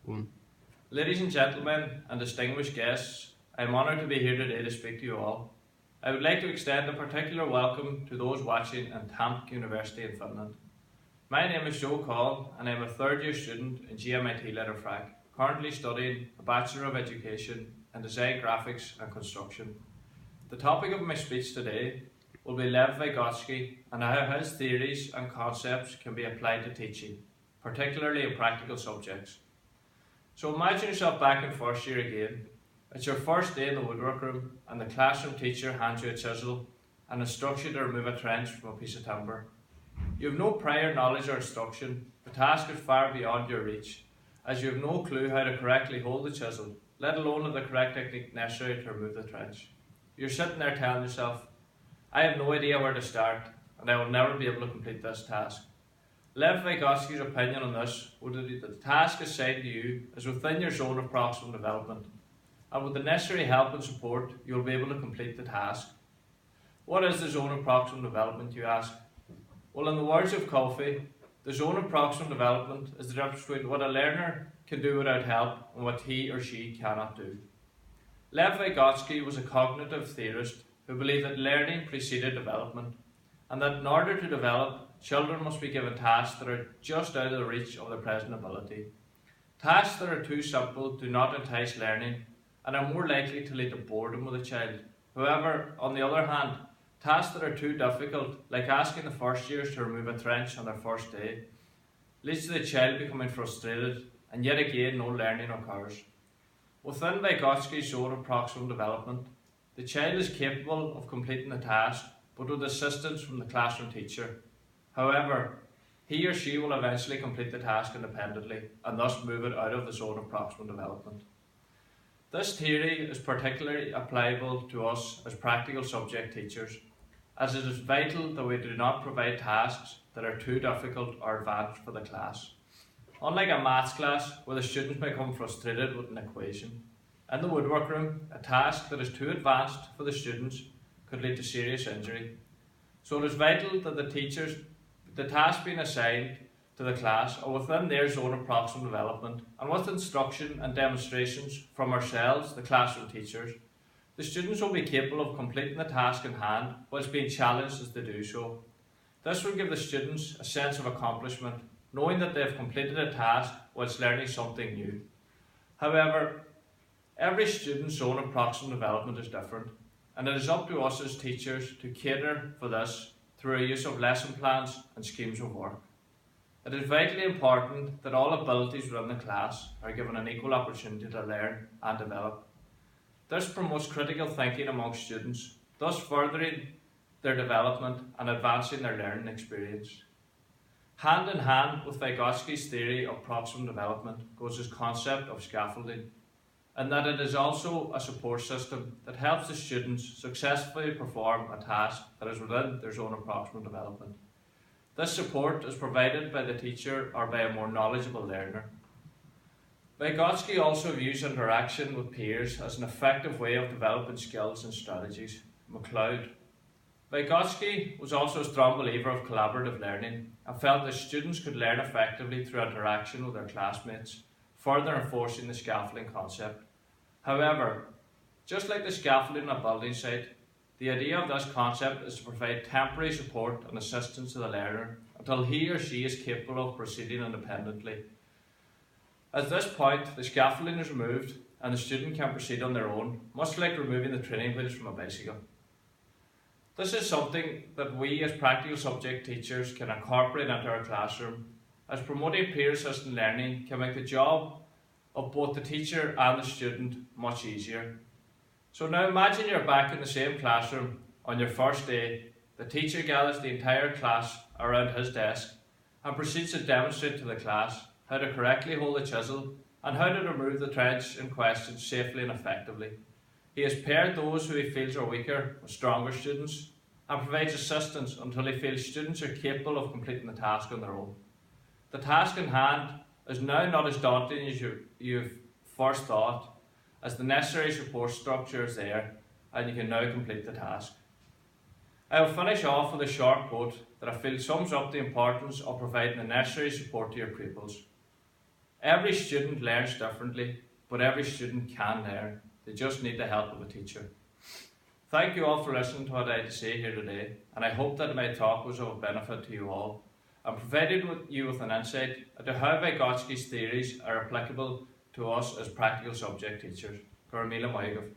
One. Ladies and gentlemen and distinguished guests, I am honoured to be here today to speak to you all. I would like to extend a particular welcome to those watching in Tampere University in Finland. My name is Joe Coll and I am a third year student in GMIT Letterfrac, currently studying a Bachelor of Education in Design, Graphics and Construction. The topic of my speech today will be Lev Vygotsky and how his theories and concepts can be applied to teaching, particularly in practical subjects. So imagine yourself back in first year again. It's your first day in the woodwork room and the classroom teacher hands you a chisel and instructs you to remove a trench from a piece of timber. You have no prior knowledge or instruction. The task is far beyond your reach, as you have no clue how to correctly hold the chisel, let alone the correct technique necessary to remove the trench. You're sitting there telling yourself, I have no idea where to start and I will never be able to complete this task. Lev Vygotsky's opinion on this would be that the task assigned to you is within your zone of proximal development, and with the necessary help and support, you will be able to complete the task. What is the zone of proximal development, you ask? Well, in the words of Coffey, the zone of proximal development is the difference between what a learner can do without help and what he or she cannot do. Lev Vygotsky was a cognitive theorist who believed that learning preceded development, and that in order to develop, children must be given tasks that are just out of the reach of their present ability. Tasks that are too simple do not entice learning and are more likely to lead to boredom with a child. However, on the other hand, tasks that are too difficult, like asking the first years to remove a trench on their first day, leads to the child becoming frustrated, and yet again no learning occurs. Within Vygotsky's zone of proximal development, the child is capable of completing the task, but with assistance from the classroom teacher. However, he or she will eventually complete the task independently and thus move it out of the zone of proximal development. This theory is particularly applicable to us as practical subject teachers, as it is vital that we do not provide tasks that are too difficult or advanced for the class. Unlike a maths class where the students become frustrated with an equation, in the woodwork room, a task that is too advanced for the students could lead to serious injury. So it is vital that the tasks being assigned to the class are within their zone of proximal development, and with instruction and demonstrations from ourselves, the classroom teachers, the students will be capable of completing the task in hand whilst being challenged as they do so. This will give the students a sense of accomplishment, knowing that they have completed a task whilst learning something new. However, every student's zone of proximal development is different, and it is up to us as teachers to cater for this through a use of lesson plans and schemes of work. It is vitally important that all abilities within the class are given an equal opportunity to learn and develop. This promotes critical thinking among students, thus furthering their development and advancing their learning experience. Hand in hand with Vygotsky's theory of proximal development goes his concept of scaffolding, and that it is also a support system that helps the students successfully perform a task that is within their zone of proximal development. This support is provided by the teacher or by a more knowledgeable learner. Vygotsky also views interaction with peers as an effective way of developing skills and strategies. MacLeod. Vygotsky was also a strong believer of collaborative learning and felt that students could learn effectively through interaction with their classmates, further enforcing the scaffolding concept. However, just like the scaffolding on a building site, the idea of this concept is to provide temporary support and assistance to the learner until he or she is capable of proceeding independently. At this point, the scaffolding is removed and the student can proceed on their own, much like removing the training wheels from a bicycle. This is something that we as practical subject teachers can incorporate into our classroom, as promoting peer-assisted learning can make the job of both the teacher and the student much easier. So now imagine you're back in the same classroom on your first day. The teacher gathers the entire class around his desk and proceeds to demonstrate to the class how to correctly hold the chisel and how to remove the trench in question safely and effectively. He has paired those who he feels are weaker with stronger students and provides assistance until he feels students are capable of completing the task on their own. The task in hand is now not as daunting as you've first thought, as the necessary support structure is there and you can now complete the task. I will finish off with a short quote that I feel sums up the importance of providing the necessary support to your pupils. Every student learns differently, but every student can learn. They just need the help of a teacher. Thank you all for listening to what I had to say here today, and I hope that my talk was of benefit to you all and provided you with an insight into how Vygotsky's theories are applicable to us as practical subject teachers. Gormila Maigov.